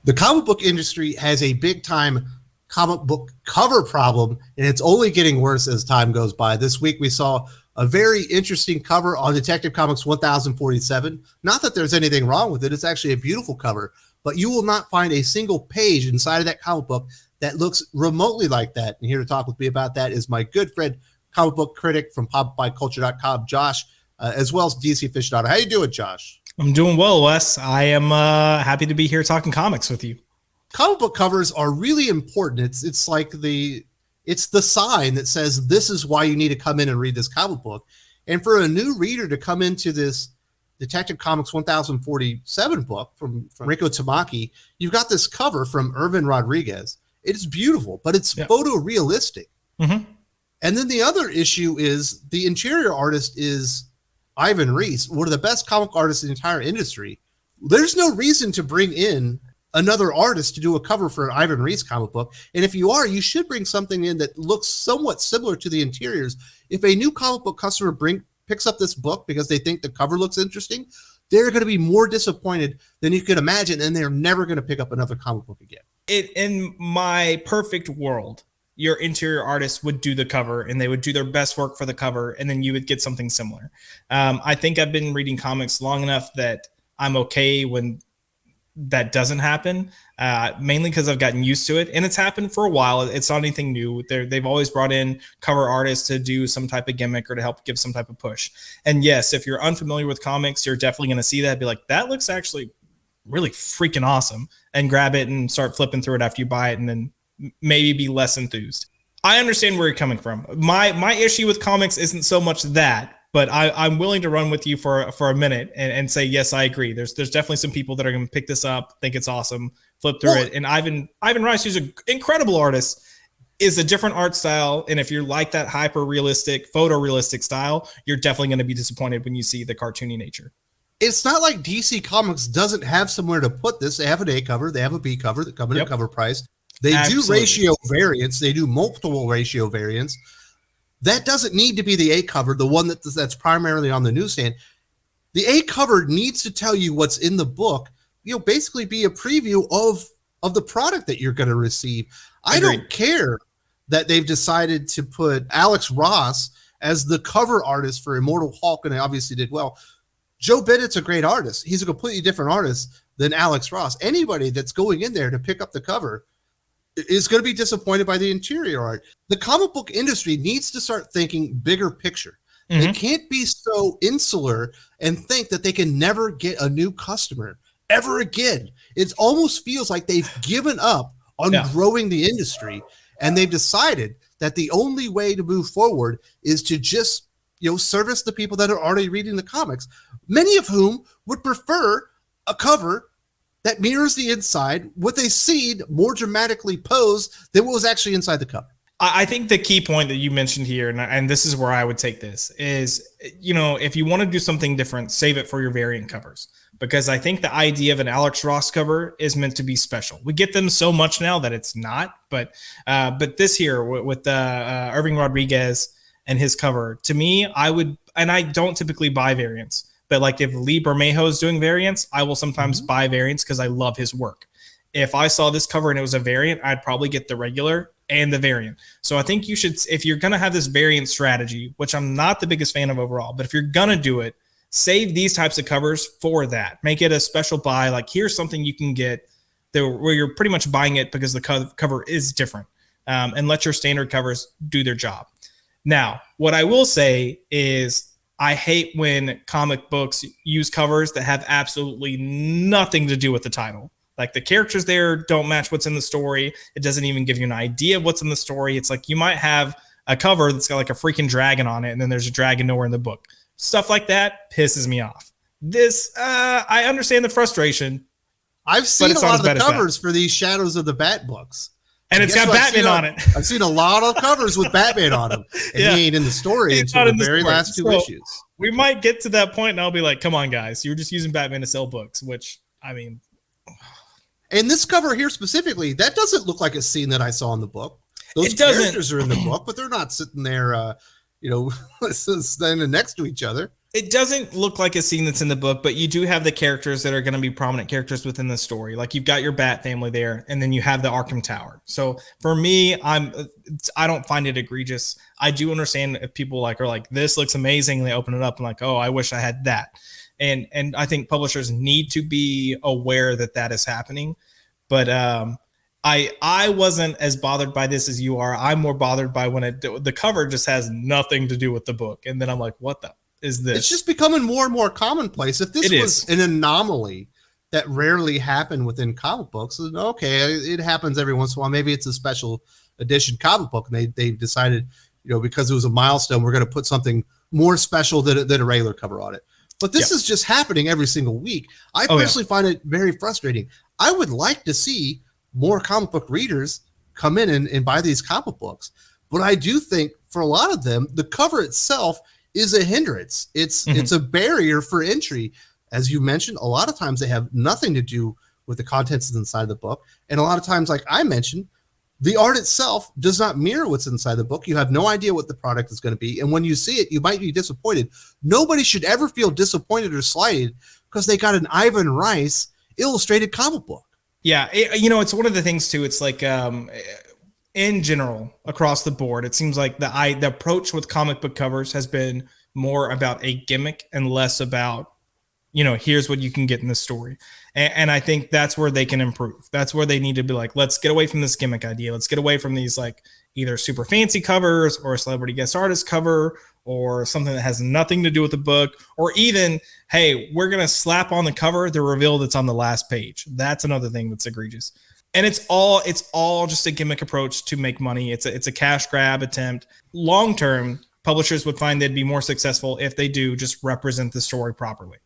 The comic book industry has a big time comic book cover problem, and it's only getting worse as time goes by. This week we saw a very interesting cover on Detective Comics 1047. Not that there's anything wrong with it. It's actually a beautiful cover, but you will not find a single page inside of that comic book that looks remotely like that. And here to talk with me about that is my good friend, comic book critic from popbyculture.com, Josh, as well as DC Aficionado. How you doing, Josh? I'm doing well, Wes. I am happy to be here talking comics with you. Comic book covers are really important. It's like it's the sign that says this is why you need to come in and read this comic book. And for a new reader to come into this Detective Comics 1047 book from Rico Tamaki, you've got this cover from Irvin Rodriguez. It's beautiful, but it's photorealistic. Mm-hmm. And then the other issue is the interior artist is Ivan Reis, one of the best comic artists in the entire industry. There's no reason to bring in another artist to do a cover for an Ivan Reis comic book. And if you are, you should bring something in that looks somewhat similar to the interiors. If a new comic book customer picks up this book because they think the cover looks interesting, they're going to be more disappointed than you could imagine, and they're never going to pick up another comic book again. In my perfect world, your interior artist would do the cover and they would do their best work for the cover, and then you would get something similar. I think I've been reading comics long enough that I'm okay when that doesn't happen, mainly because I've gotten used to it, and it's happened for a while. It's not anything new. They've always brought in cover artists to do some type of gimmick or to help give some type of push. And yes, if you're unfamiliar with comics, you're definitely going to see that, be like, that looks actually really freaking awesome, and grab it and start flipping through it after you buy it, and then maybe be less enthused. I understand where you're coming from. My issue with comics isn't so much that, but I'm willing to run with you for a minute and say, yes, I agree. There's definitely some people that are going to pick this up, think it's awesome, flip through it. And Ivan Reis, who's an incredible artist, is a different art style. And if you're like that hyper realistic, photorealistic style, you're definitely going to be disappointed when you see the cartoony nature. It's not like DC Comics doesn't have somewhere to put this. They have an A cover, they have a B cover that come in at cover price. They do ratio variants. They do multiple ratio variants. That doesn't need to be the A cover, the one that's primarily on the newsstand. The A cover needs to tell you what's in the book, basically be a preview of the product that you're going to receive. I don't care that they've decided to put Alex Ross as the cover artist for Immortal Hulk, and they obviously did well. Joe Bennett's a great artist. He's a completely different artist than Alex Ross. Anybody that's going in there to pick up the cover is going to be disappointed by the interior art. The comic book industry needs to start thinking bigger picture. Mm-hmm. They can't be so insular and think that they can never get a new customer ever again. It almost feels like they've given up on growing the industry, and they've decided that the only way to move forward is to just service the people that are already reading the comics, many of whom would prefer a cover that mirrors the inside with a seed more dramatically posed than what was actually inside the cover. I think the key point that you mentioned here, and this is where I would take this, is, if you want to do something different, save it for your variant covers. Because I think the idea of an Alex Ross cover is meant to be special. We get them so much now that it's not. But this here with Irving Rodriguez and his cover, to me, I would, and I don't typically buy variants, but like if Lee Bermejo is doing variants, I will sometimes buy variants because I love his work. If I saw this cover and it was a variant, I'd probably get the regular and the variant. So I think you should, if you're going to have this variant strategy, which I'm not the biggest fan of overall, but if you're going to do it, save these types of covers for that. Make it a special buy. Like, here's something you can get where you're pretty much buying it because the cover is different, and let your standard covers do their job. Now, what I will say is I hate when comic books use covers that have absolutely nothing to do with the title. Like, the characters there don't match what's in the story. It doesn't even give you an idea of what's in the story. It's like you might have a cover that's got like a freaking dragon on it, and then there's a dragon nowhere in the book. Stuff like that pisses me off. This, I understand the frustration. I've seen a lot of the covers for these Shadows of the Bat books. And it's got Batman on it. I've seen a lot of covers with Batman on them. And he ain't in the story until the very last two issues. We might get to that point and I'll be like, come on, guys. You're just using Batman to sell books, which, I mean. And this cover here specifically, that doesn't look like a scene that I saw in the book. Those characters are in the book, but they're not sitting there, standing next to each other. It doesn't look like a scene that's in the book, but you do have the characters that are going to be prominent characters within the story. Like you've got your Bat family there, and then you have the Arkham Tower. So for me, I don't find it egregious. I do understand if people like are like, this looks amazing, and they open it up and like, oh, I wish I had that. And I think publishers need to be aware that that is happening. But I wasn't as bothered by this as you are. I'm more bothered by when the cover just has nothing to do with the book, and then I'm like, what the is this? It's just becoming more and more commonplace. If this was an anomaly that rarely happened within comic books, okay, it happens every once in a while. Maybe it's a special edition comic book, and they decided, because it was a milestone, we're going to put something more special than a regular cover on it. But this is just happening every single week. I personally find it very frustrating. I would like to see more comic book readers come in and buy these comic books. But I do think for a lot of them, the cover itself is a hindrance. It's a barrier for entry. As you mentioned, a lot of times they have nothing to do with the contents inside the book. And a lot of times, like I mentioned, the art itself does not mirror what's inside the book. You have no idea what the product is going to be. And when you see it, you might be disappointed. Nobody should ever feel disappointed or slighted because they got an Ivan Rice illustrated comic book. Yeah. It's one of the things too. It's like, in general, across the board, it seems like the approach with comic book covers has been more about a gimmick and less about, here's what you can get in the story. And I think that's where they can improve. That's where they need to be like, let's get away from this gimmick idea. Let's get away from these like either super fancy covers or a celebrity guest artist cover or something that has nothing to do with the book, or even, hey, we're going to slap on the cover the reveal that's on the last page. That's another thing that's egregious. And it's all just a gimmick approach to make money. It's a cash grab attempt. Long term, publishers would find they'd be more successful if they do just represent the story properly.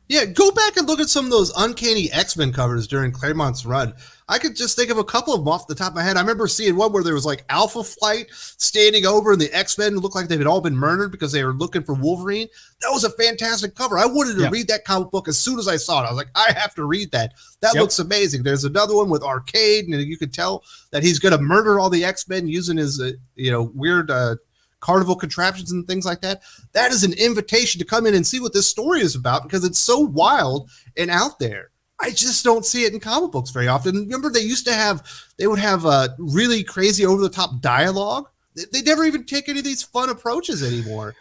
Yeah, go back and look at some of those uncanny X-Men covers during Claremont's run. I could just think of a couple of them off the top of my head. I remember seeing one where there was like Alpha Flight standing over and the X-Men looked like they had all been murdered because they were looking for Wolverine. That was a fantastic cover. I wanted to read that comic book as soon as I saw it. I was like, I have to read that. That looks amazing. There's another one with Arcade, and you could tell that he's going to murder all the X-Men using his weird carnival contraptions and things like that. That is an invitation to come in and see what this story is about because it's so wild and out there. I just don't see it in comic books very often. Remember, they would have really crazy over the top dialogue. They never even take any of these fun approaches anymore.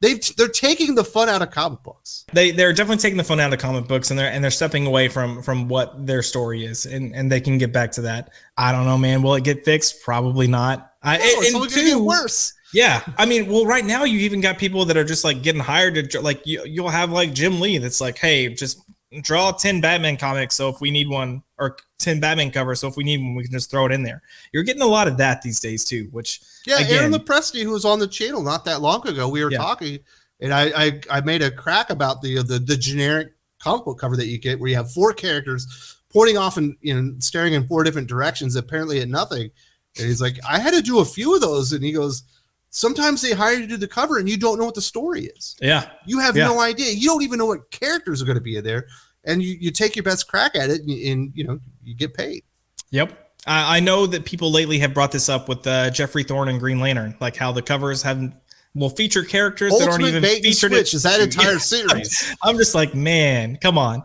They're taking the fun out of comic books. They're definitely taking the fun out of comic books, and they're stepping away from what their story is, and they can get back to that. I don't know, man. Will it get fixed? Probably not. It's only going to get worse. Yeah, I mean, well, right now you even got people that are just like getting hired to like you'll have like Jim Lee that's like, hey, just draw 10 Batman comics, so if we need one, or 10 Batman covers, so if we need one, we can just throw it in there. You're getting a lot of that these days too, which Aaron Lepresti, who was on the channel not that long ago, we were talking, and I made a crack about the generic comic book cover that you get where you have 4 characters pointing off and staring in 4 different directions, apparently at nothing. And he's like, I had to do a few of those, and he goes, sometimes they hire you to do the cover and you don't know what the story is. Yeah. You have no idea. You don't even know what characters are going to be in there. And you take your best crack at it and you get paid. Yep. I know that people lately have brought this up with Jeffrey Thorne and Green Lantern, like how the covers will feature characters that aren't even featured. Is that entire series? I'm just like, man, come on.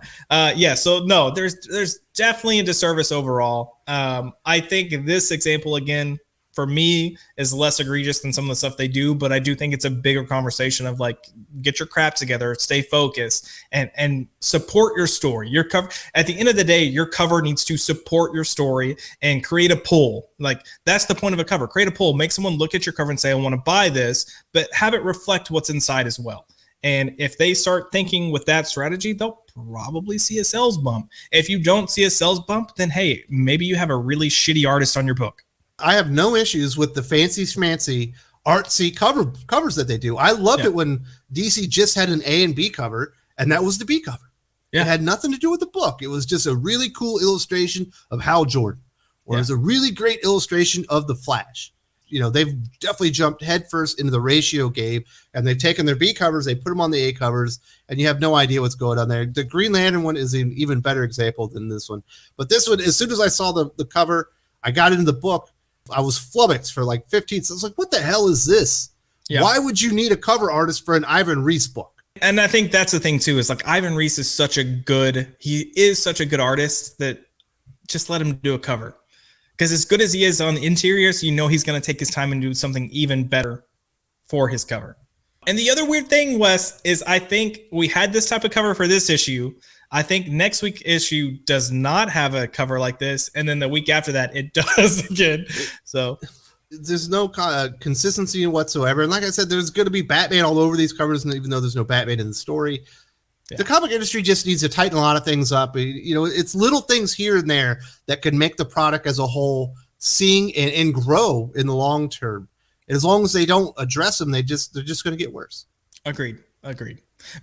So no, there's definitely a disservice overall. I think this example again, for me, is less egregious than some of the stuff they do, but I do think it's a bigger conversation of like, get your crap together, stay focused, and support your story. Your cover, at the end of the day, your cover needs to support your story and create a pull. Like, that's the point of a cover. Create a pull, make someone look at your cover and say, I want to buy this, but have it reflect what's inside as well. And if they start thinking with that strategy, they'll probably see a sales bump. If you don't see a sales bump, then hey, maybe you have a really shitty artist on your book. I have no issues with the fancy schmancy artsy covers that they do. I loved it when DC just had an A and B cover, and that was the B cover. It had nothing to do with the book. It was just a really cool illustration of Hal Jordan, or it was a really great illustration of the Flash. They've definitely jumped headfirst into the ratio game, and they've taken their B covers, they put them on the A covers, and you have no idea what's going on there. The Green Lantern one is an even better example than this one. But this one, as soon as I saw the cover, I got into the book. I was flummoxed for like 15 seconds. I was like, what the hell is this? Yeah. Why would you need a cover artist for an Ivan Reis book? And I think that's the thing too, is like Ivan Reis is such a good artist that just let him do a cover. Because as good as he is on the interiors, you know he's going to take his time and do something even better for his cover. And the other weird thing, Wes, is I think we had this type of cover for this issue. I think next week's issue does not have a cover like this. And then the week after that, it does again. So there's no consistency whatsoever. And like I said, there's going to be Batman all over these covers, and even though there's no Batman in the story. Yeah. The comic industry just needs to tighten a lot of things up. You know, it's little things here and there that could make the product as a whole sing and grow in the long term. And as long as they don't address them, they're just going to get worse. Agreed.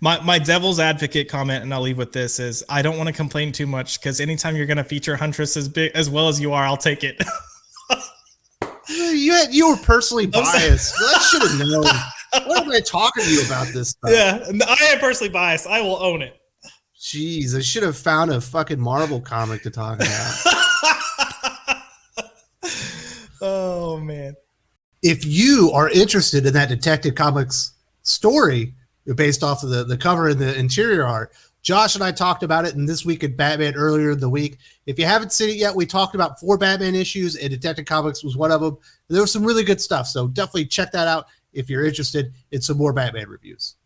My devil's advocate comment, and I'll leave with this, is I don't want to complain too much because anytime you're going to feature Huntress as well as you are, I'll take it. You were personally biased. I should have known. What am I talking to you about this stuff? Yeah, I am personally biased. I will own it. Jeez, I should have found a fucking Marvel comic to talk about. Oh, man. If you are interested in that Detective Comics story based off of the cover and the interior art, Josh and I talked about it in This Week at Batman earlier in the week. If you haven't seen it yet, we talked about 4 Batman issues, and Detective Comics was one of them. There was some really good stuff, so definitely check that out if you're interested in some more Batman reviews.